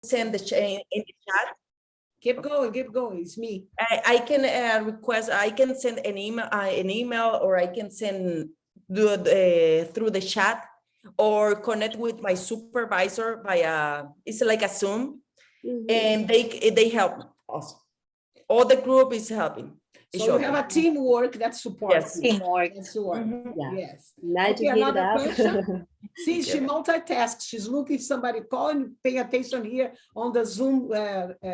send the chain in the chat. Keep going, it's me. I can request, I can send an email, or I can send through the chat, or connect with my supervisor via, it's like a Zoom, and they help us. All the group is helping. So you have a teamwork that supports. Yes. Teamwork. Yeah. Yes. Nice to Okay, hear another that. question. See, she multitasks. She's looking if somebody call and pay attention here on the Zoom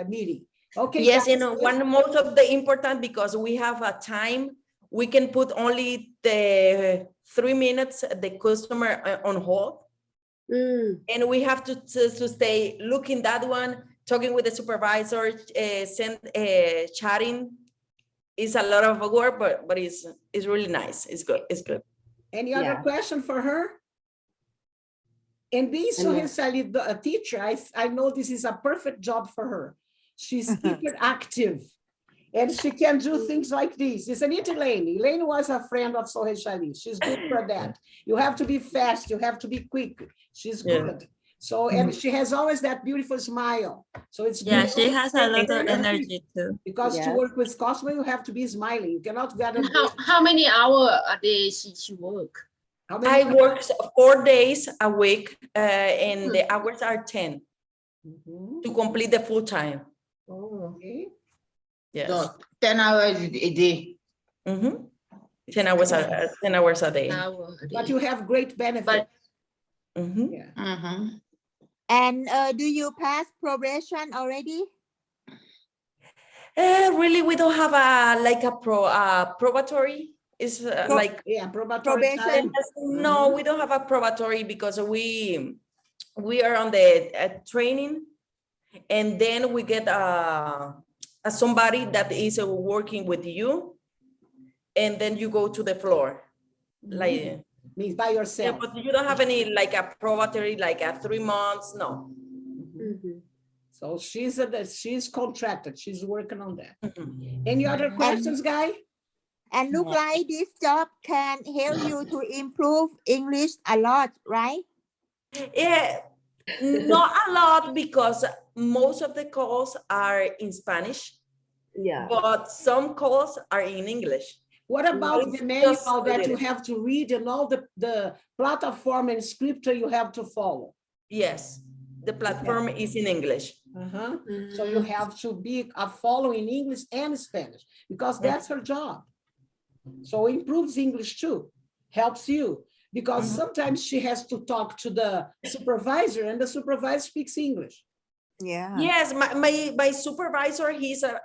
meeting. Okay. Yes, guys, one most of the important, because we have a time, we can put only the 3 minutes the customer on hold, and we have to stay looking that one, talking with the supervisor, chatting. It's a lot of work, but it's really nice. It's good. It's good. Any other question for her? And being Soheyshalie, a teacher, I know this is a perfect job for her. She's hyperactive, and she can do things like this. Isn't it, Elaine? Elaine was a friend of Soheyshalie. She's good for that. You have to be fast. You have to be quick. She's good. So, and she has always that beautiful smile. So it's Yeah, she has a lot of energy too. because to work with customer, you have to be smiling. You cannot get How many hours a day she work? I work 4 days a week, and the hours are 10 to complete the full time. Oh, okay. Yes. So 10 hours a day. 10 hours a day. But you have great benefits. And do you pass probation already? Really, we don't have a probatory. It's probatory time. No, we don't have a probatory, because we are on the training, and then we get somebody that is working with you, and then you go to the floor, like means by yourself. Yeah, but you don't have any like a probatory, like a 3 months, no. So she's contracted. She's working on that. Any other questions, Guy? And look like this job can help you to improve English a lot, right? Yeah, not a lot, because most of the calls are in Spanish. Yeah. But some calls are in English. What about the manual that you have to read and all the platform and script you have to follow? Yes, the platform is in English. So you have to be following English and Spanish, because that's her job. So improves English too, helps you, because sometimes she has to talk to the supervisor, and the supervisor speaks English. Yeah. Yes, my supervisor, he's a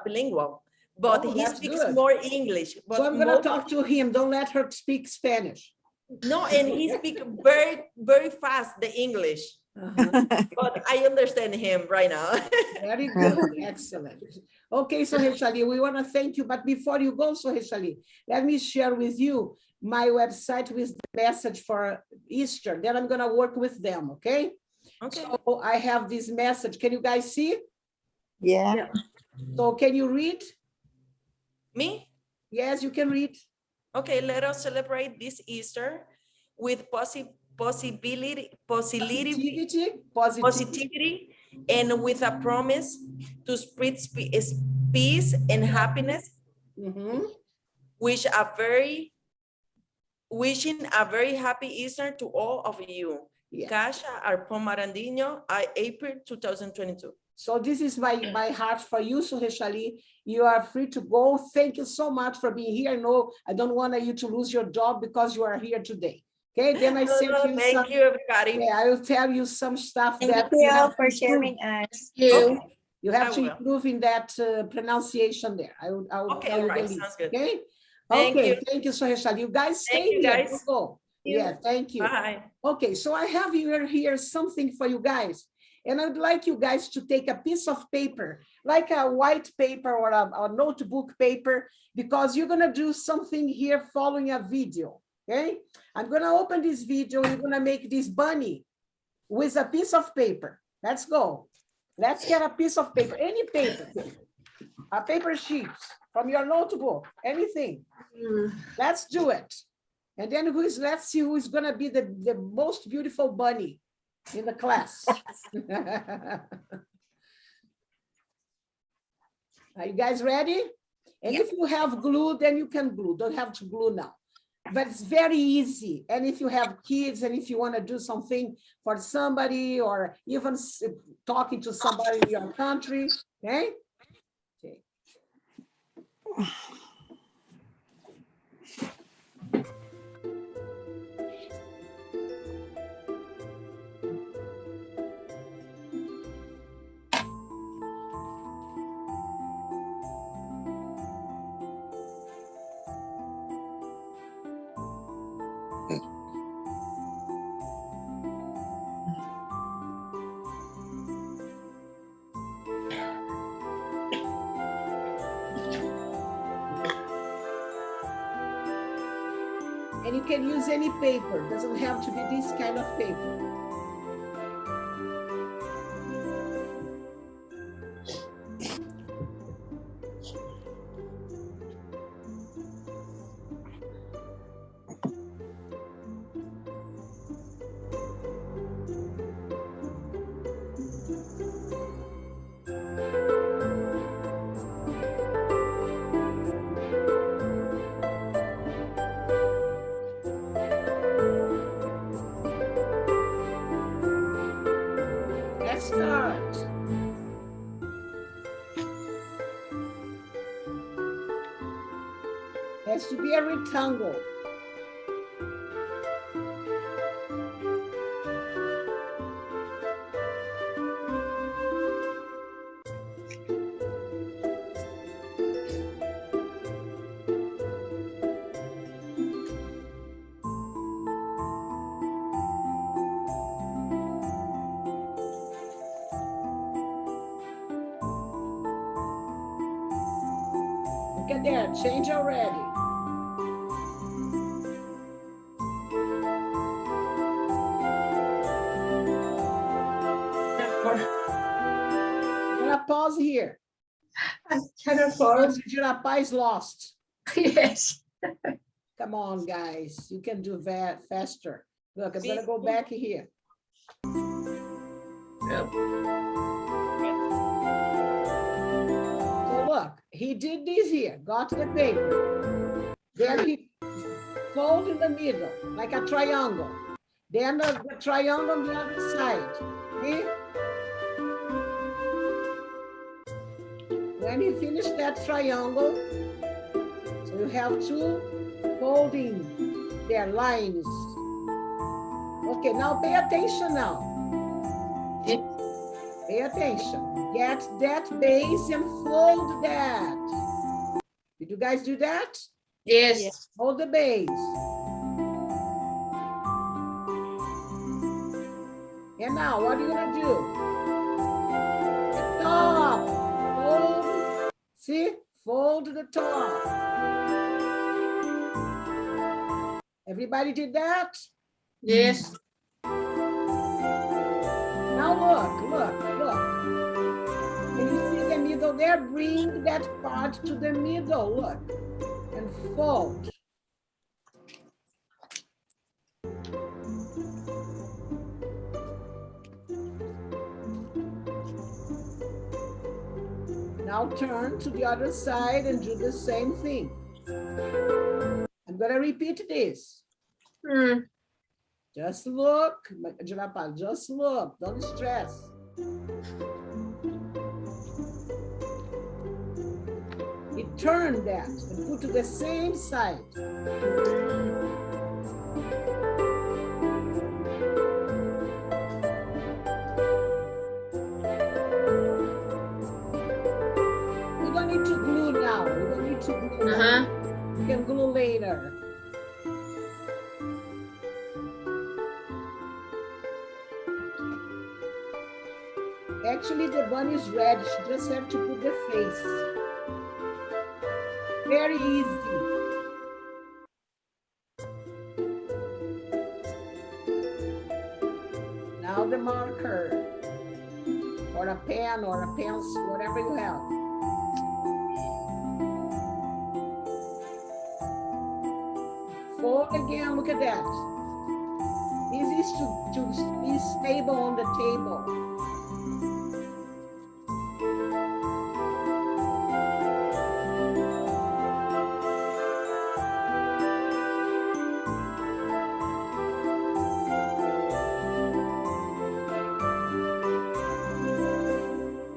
bilingual, but he speaks more English. But so I'm going to talk to him. Don't let her speak Spanish. No, and he speaks very, very fast, the English. But I understand him right now. Very good. Excellent. Okay, Soheyshalie, we want to thank you. But before you go, Soheyshalie, let me share with you my website with the message for Easter. Then I'm going to work with them, okay? Okay. So I have this message. Can you guys see? Yeah. So can you read? Me? Yes, you can read. Okay, let us celebrate this Easter with positivity, and with a promise to spread peace and happiness. Wishing a very happy Easter to all of you. Yes. Kasia Arpon Marandinho, April 2022. So this is my heart for you, Soheyshalie. You are free to go. Thank you so much for being here. No, I don't want you to lose your job because you are here today. Okay, then I sent you thank you, everybody. Yeah, I will tell you some stuff Thank that you all for sharing us. Okay. You have to improve in that pronunciation there. I will tell you right, the sounds good. Okay. Thank you. Thank you, Soheyshalie. You guys stay Thank you, here. guys. Go. Yeah, thank you. Bye. Okay, so I have here something for you guys. And I would like you guys to take a piece of paper, like a white paper or a notebook paper, because you're going to do something here following a video. Okay, I'm going to open this video. You're going to make this bunny with a piece of paper. Let's go. Let's get a piece of paper, any paper, a paper sheet from your notebook, anything. Let's do it. And then let's see who's going to be the most beautiful bunny. in the class. Are you guys ready? And if you have glue, then you can glue. Don't have to glue now. But it's very easy. And if you have kids and if you want to do something for somebody or even talking to somebody in your country, okay? Okay. And you can use any paper. It doesn't have to be this kind of paper. Let's start. Has to be a rectangle. Look at that, change already. I'm gonna pause here. I cannot pause. Jirapá is lost. Yes. Come on, guys, you can do that faster. Look, I'm gonna go back here. Yep. So look, he did this here, got the paper. Then he fold in the middle, like a triangle. Then the triangle on the other side. See? When you finish that triangle, so you have two folding their lines. Okay, now pay attention now. Yep. Pay attention. Get that base and fold that. Did you guys do that? Yes. Hold the base. And now, what are you gonna do? The top. Fold. See? Fold the top. Everybody did that? Yes. Now look. Can you see the middle there? Bring that part to the middle, look. And fold. Now turn to the other side and do the same thing. I'm gonna repeat this. Just look, Jirapá, just look, don't stress. You turn that and put to the same side. We don't need to glue now. We don't need to glue now. You can glue later. Actually, the bunny is ready. She just have to put the face. Very easy. Now the marker, or a pen, or a pencil, whatever you have. Fold again, look at that. This this to be stable on the table.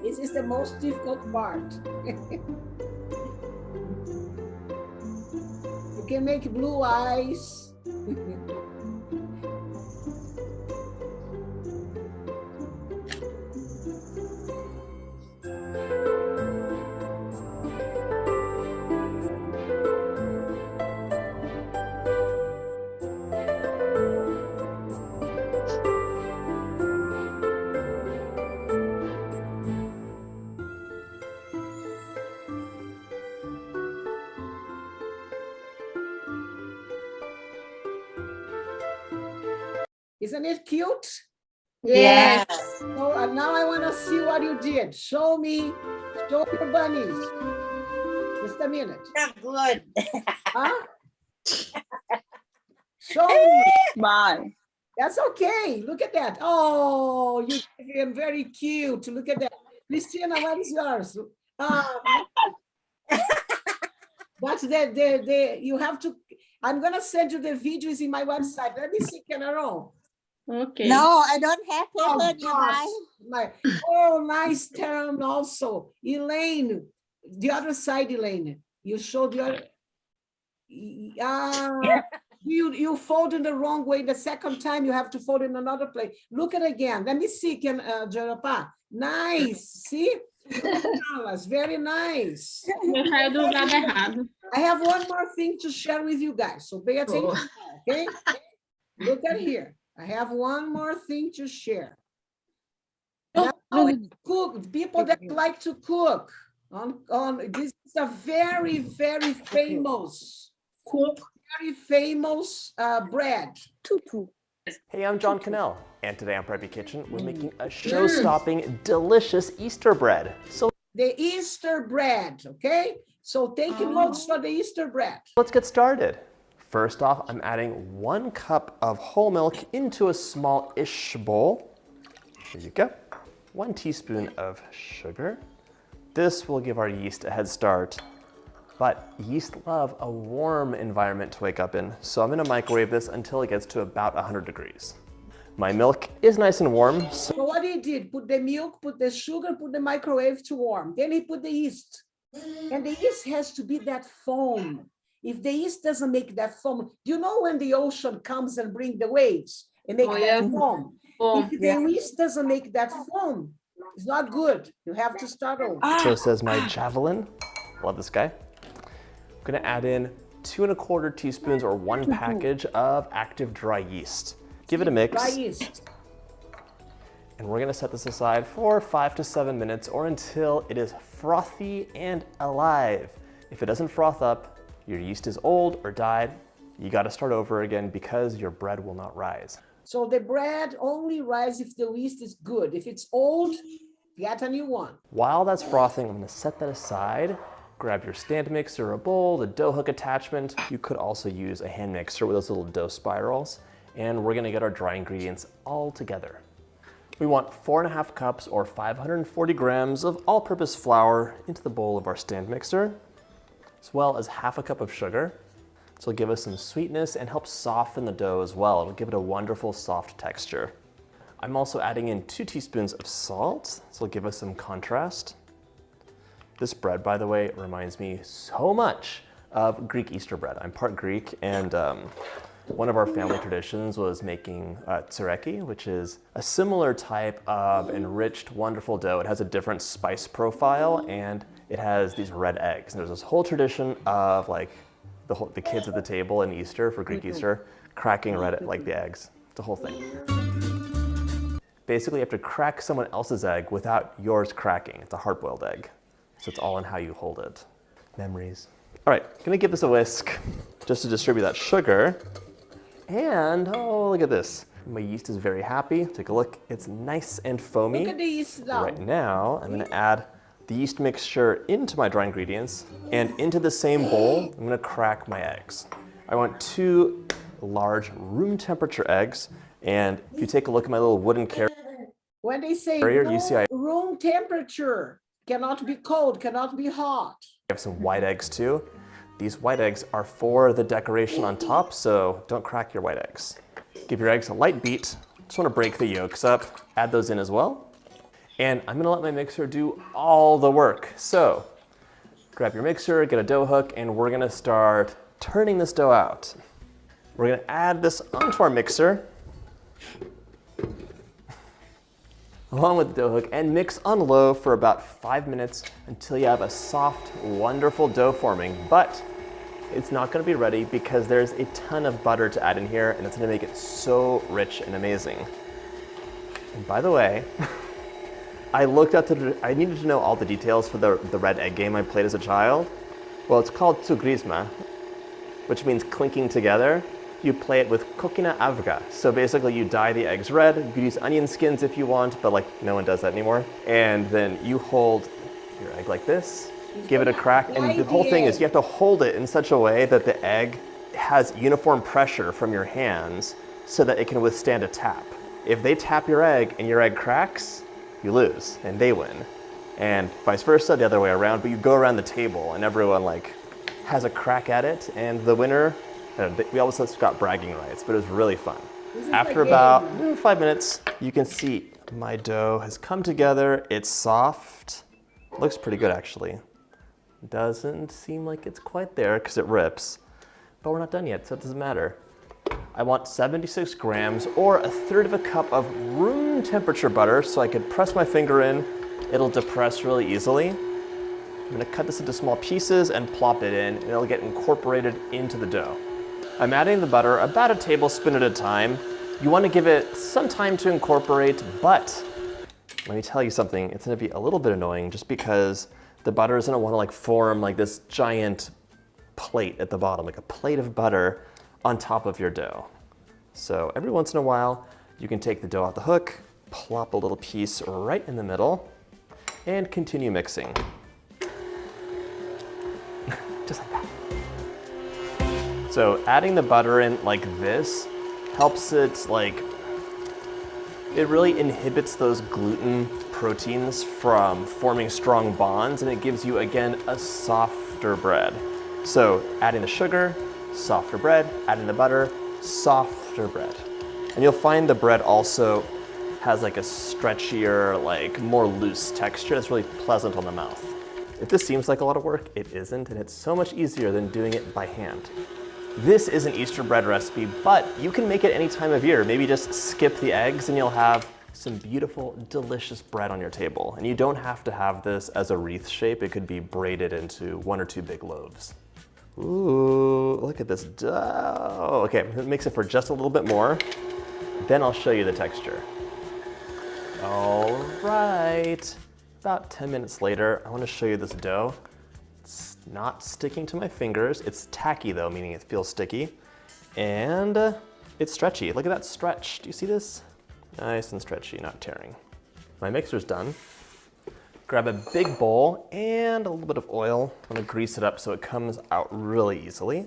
This is the most difficult part. You can make blue eyes. Isn't it cute? Yes. So now I want to see what you did. Show me, show your bunnies. Just a minute. Not good. Huh? Show me. Bye. That's okay. Look at that. Oh, you are very cute. Look at that. Christina, what is yours? But you have to, I'm going to send you the videos in my website. Let me see, Canaro. Okay. No, I don't have Oh, paper gosh. nearby. Oh, nice term also. Elaine, the other side, Elaine. You showed your, you fold in the wrong way. The second time you have to fold in another place. Look at it again. Let me see, Jarapá. Nice, see? Very nice. Eu saio do lado errado. I have one more thing to share with you guys, so pay attention, okay? Look at here. I have one more thing to share. Now, cook, people that like to cook, this is a very, very famous, bread. Hey, I'm John Cannell, and today on Preppy Kitchen, we're making a show-stopping, delicious Easter bread. So The Easter bread, okay? So take notes for the Easter bread. let's get started. First off, I'm adding 1 cup of whole milk into a small-ish bowl. Here you go. 1 teaspoon of sugar. This will give our yeast a head start, but yeast love a warm environment to wake up in, so I'm gonna microwave this until it gets to about 100 degrees. My milk is nice and warm. So what he did, put the milk, put the sugar, put the microwave to warm. Then he put the yeast. And the yeast has to be that foam. If the yeast doesn't make that foam, do you know when the ocean comes and bring the waves and make that foam? If the yeast doesn't make that foam, it's not good. You have to start over. So says my javelin. Love this guy. I'm gonna add in 2 1/4 teaspoons or 1 package of active dry yeast. Give it a mix. Dry yeast. And we're gonna set this aside for 5 to 7 minutes or until it is frothy and alive. If it doesn't froth up, your yeast is old or died. You gotta start over again because your bread will not rise. So the bread only rises if the yeast is good. If it's old, get a new one. While that's frothing, I'm gonna set that aside. Grab your stand mixer, a bowl, the dough hook attachment. You could also use a hand mixer with those little dough spirals. And we're gonna get our dry ingredients all together. We want 4 1/2 cups or 540 grams of all-purpose flour into the bowl of our stand mixer, as well as 1/2 cup of sugar. This will give us some sweetness and help soften the dough as well. It'll give it a wonderful soft texture. I'm also adding in 2 teaspoons of salt. This will give us some contrast. This bread, by the way, reminds me so much of Greek Easter bread. I'm part Greek, and one of our family traditions was making tsureki, which is a similar type of enriched, wonderful dough. It has a different spice profile, and it has these red eggs. And there's this whole tradition of like the kids at the table in Easter, for Greek Easter, cracking the eggs. The whole thing. Basically, you have to crack someone else's egg without yours cracking. It's a hard-boiled egg. So it's all in how you hold it. Memories. All right, gonna give this a whisk just to distribute that sugar. And, oh, look at this. My yeast is very happy. Take a look, it's nice and foamy. Look at the yeast now. Right now, I'm gonna add the yeast mixture into my dry ingredients, and into the same bowl, I'm gonna crack my eggs. I want 2 large room temperature eggs, And if you take a look at my little wooden carrier, When they say you see I room temperature, cannot be cold, cannot be hot. have some white eggs too. These white eggs are for the decoration on top, so don't crack your white eggs. Give your eggs a light beat. Just want to break the yolks up, add those in as well. And I'm gonna let my mixer do all the work. So grab your mixer, get a dough hook, and we're gonna start turning this dough out. We're gonna add this onto our mixer, along with the dough hook, and mix on low for about 5 minutes until you have a soft, wonderful dough forming. But it's not gonna be ready because there's a ton of butter to add in here, and it's gonna make it so rich and amazing. And by the way, I needed to know all the details for the red egg game I played as a child. Well, it's called Tsugrisma, which means clinking together. You play it with kokina avga. So basically you dye the eggs red. You could use onion skins if you want, but like no one does that anymore. And then you hold your egg like this, give it a crack, and the whole thing is you have to hold it in such a way that the egg has uniform pressure from your hands so that it can withstand a tap. If they tap your egg and your egg cracks, you lose and they win. And vice versa, the other way around, but you go around the table and everyone like has a crack at it, and the winner, we always got bragging rights, but it was really fun. After about 5 minutes, you can see my dough has come together. It's soft. Looks pretty good actually. Doesn't seem like it's quite there because it rips, but we're not done yet, so it doesn't matter. I want 76 grams or 1/3 cup of room temperature butter so I could press my finger in. It'll depress really easily. I'm gonna cut this into small pieces and plop it in, and it'll get incorporated into the dough. I'm adding the butter about a tablespoon at a time. You wanna give it some time to incorporate, but let me tell you something, it's gonna be a little bit annoying just because the butter is gonna wanna like form like this giant plate at the bottom, like a plate of butter on top of your dough. So every once in a while, you can take the dough out the hook, plop a little piece right in the middle, and continue mixing. Just like that. So adding the butter in like this helps it it really inhibits those gluten proteins from forming strong bonds, and it gives you, again, a softer bread. So adding the sugar, softer bread, adding the butter, softer bread. And you'll find the bread also has like a stretchier, like more loose texture that's really pleasant on the mouth. If this seems like a lot of work, it isn't, and it's so much easier than doing it by hand. This is an Easter bread recipe, but you can make it any time of year. Maybe just skip the eggs and you'll have some beautiful, delicious bread on your table. And you don't have to have this as a wreath shape. It could be braided into 1 or 2 big loaves. Ooh, look at this dough. Okay, I'm gonna mix it for just a little bit more. Then I'll show you the texture. All right, about 10 minutes later, I wanna show you this dough. It's not sticking to my fingers. It's tacky though, meaning it feels sticky. And it's stretchy. Look at that stretch. Do you see this? Nice and stretchy, not tearing. My mixer's done. Grab a big bowl and a little bit of oil. I'm gonna grease it up so it comes out really easily.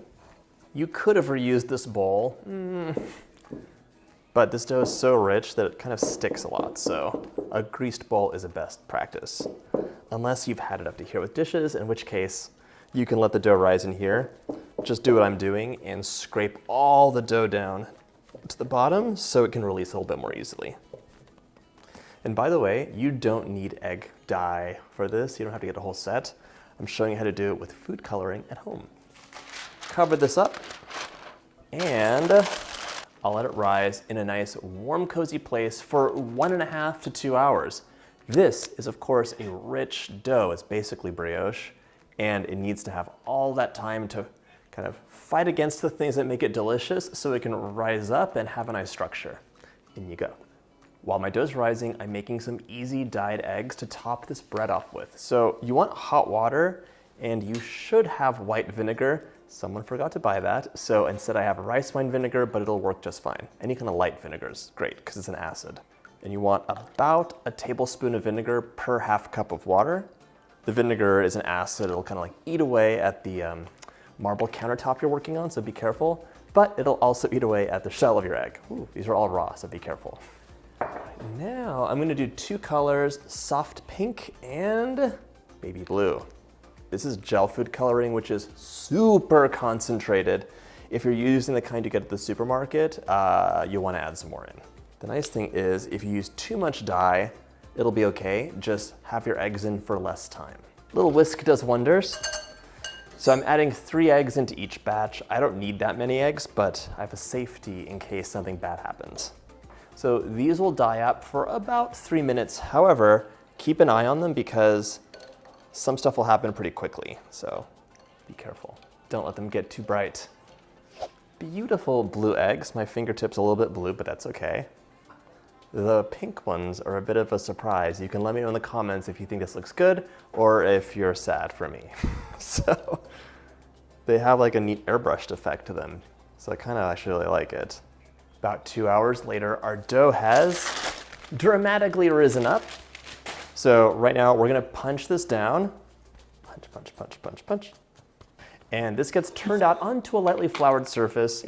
You could have reused this bowl, but this dough is so rich that it kind of sticks a lot, so a greased bowl is a best practice. Unless you've had it up to here with dishes, in which case you can let the dough rise in here. Just do what I'm doing and scrape all the dough down to the bottom so it can release a little bit more easily. And by the way, you don't need egg dye for this. You don't have to get a whole set. I'm showing you how to do it with food coloring at home. Cover this up and I'll let it rise in a nice warm, cozy place for 1.5 to 2 hours. This is of course a rich dough. It's basically brioche, and it needs to have all that time to kind of fight against the things that make it delicious so it can rise up and have a nice structure. In you go. While my dough's rising, I'm making some easy dyed eggs to top this bread off with. So you want hot water, and you should have white vinegar. Someone forgot to buy that, so instead I have rice wine vinegar, but it'll work just fine. Any kind of light vinegar is great because it's an acid. And you want about a tablespoon of vinegar per 1/2 cup of water. The vinegar is an acid. It'll kind of like eat away at the marble countertop you're working on, so be careful. but it'll also eat away at the shell of your egg. Ooh, these are all raw, so be careful. Now I'm gonna do 2 colors, soft pink and baby blue. This is gel food coloring, which is super concentrated. If you're using the kind you get at the supermarket, you'll wanna add some more in. The nice thing is if you use too much dye, it'll be okay. Just have your eggs in for less time. A little whisk does wonders. So I'm adding 3 eggs into each batch. I don't need that many eggs, but I have a safety in case something bad happens. So these will dye up for about 3 minutes. However, keep an eye on them because some stuff will happen pretty quickly. So be careful. Don't let them get too bright. Beautiful blue eggs. My fingertips a little bit blue, but that's okay. The pink ones are a bit of a surprise. You can let me know in the comments if you think this looks good or if you're sad for me. So they have like a neat airbrushed effect to them. So I kind of actually really like it. About 2 hours later, our dough has dramatically risen up. So right now we're gonna punch this down. Punch, punch, punch, punch, punch. And this gets turned out onto a lightly floured surface.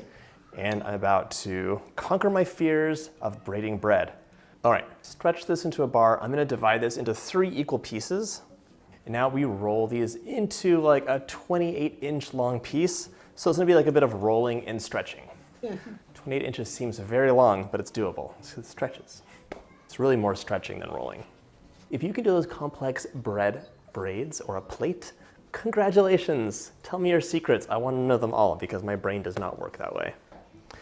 And I'm about to conquer my fears of braiding bread. All right, stretch this into a bar. I'm gonna divide this into 3 equal pieces. And now we roll these into like a 28-inch long piece. So it's gonna be like a bit of rolling and stretching. 28 inches seems very long, but it's doable. It stretches. It's really more stretching than rolling. If you can do those complex bread braids or a plate, congratulations. Tell me your secrets. I want to know them all because my brain does not work that way.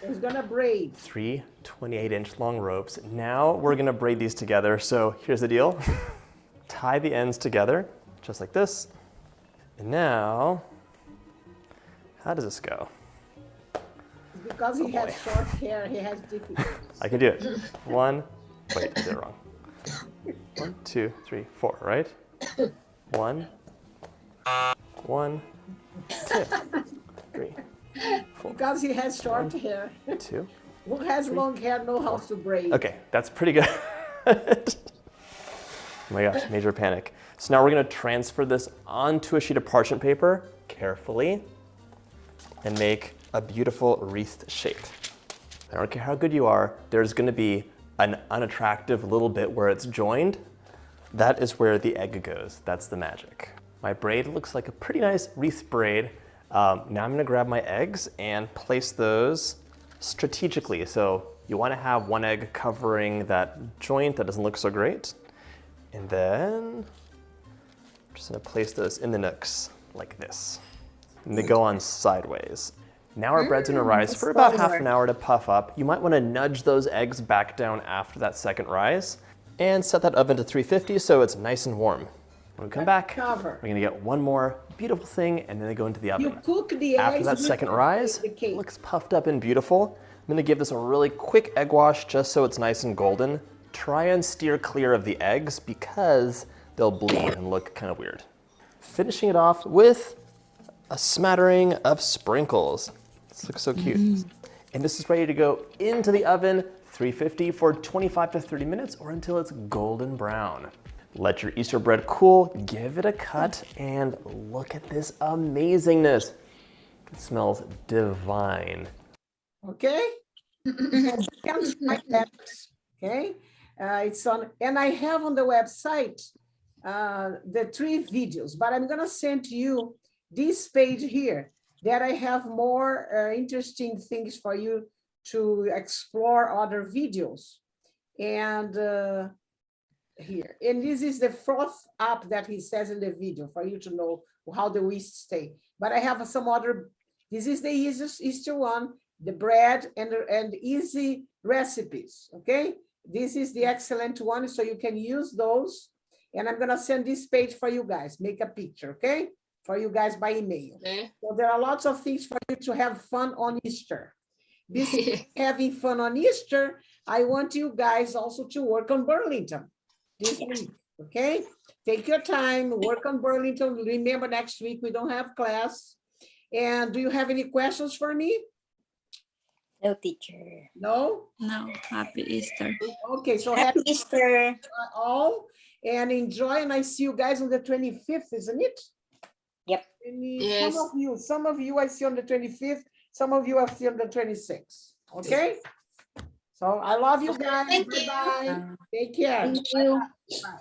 Who's gonna braid? 3 28-inch long ropes. Now we're gonna braid these together. So here's the deal. Tie the ends together, just like this. And now, how does this go? Because he has short hair, he has difficulties. I can do it. 1, wait, I did it wrong. 1, 2, 3, 4, right? 1, 1, 2, 3, 4. Because he has short hair. 2. Who has long hair know how to braid. Okay, that's pretty good. Oh my gosh, major panic. So now we're gonna transfer this onto a sheet of parchment paper carefully and make a beautiful wreathed shape. I don't care how good you are, there's gonna be an unattractive little bit where it's joined. That is where the egg goes. That's the magic. My braid looks like a pretty nice wreath braid. Now I'm gonna grab my eggs and place those strategically. So you wanna have one egg covering that joint that doesn't look so great. And then I'm just gonna place those in the nooks like this. And they go on sideways. Now our bread's gonna rise for about half an hour to puff up. You might wanna nudge those eggs back down after that second rise and set that oven to 350 so it's nice and warm. When we come back, we're gonna get one more beautiful thing and then they go into the oven. You cook the eggs After that second rise, it looks puffed up and beautiful. I'm gonna give this a really quick egg wash just so it's nice and golden. Try and steer clear of the eggs because they'll bleed and look kind of weird. Finishing it off with a smattering of sprinkles. This looks so cute. And this is ready to go into the oven, 350 for 25 to 30 minutes or until it's golden brown. Let your Easter bread cool, give it a cut, and look at this amazingness. It smells divine. Okay? Okay? It's on, and I have on the website the 3 videos, but I'm gonna send you this page here that I have more interesting things for you to explore other videos. And here, and this is the 4th up that he says in the video for you to know how the yeast stay. But I have some other, this is the Easter one, the bread and easy recipes, okay? This is the excellent one, so you can use those. And I'm gonna send this page for you guys, make a picture, okay? For you guys by email. Okay. So there are lots of things for you to have fun on Easter. This having fun on Easter, I want you guys also to work on Burlington this week, okay? Take your time, work on Burlington. Remember, next week we don't have class. And do you have any questions for me? No, teacher. No? No, happy Easter. Okay, so Happy Easter. all and enjoy, and I see you guys on the 25th, isn't it? Yep. Yes. Some of you I see on the 25th. Some of you are still the 26th. Okay? So I love you guys. Bye-bye. Take care. Thank you. Bye.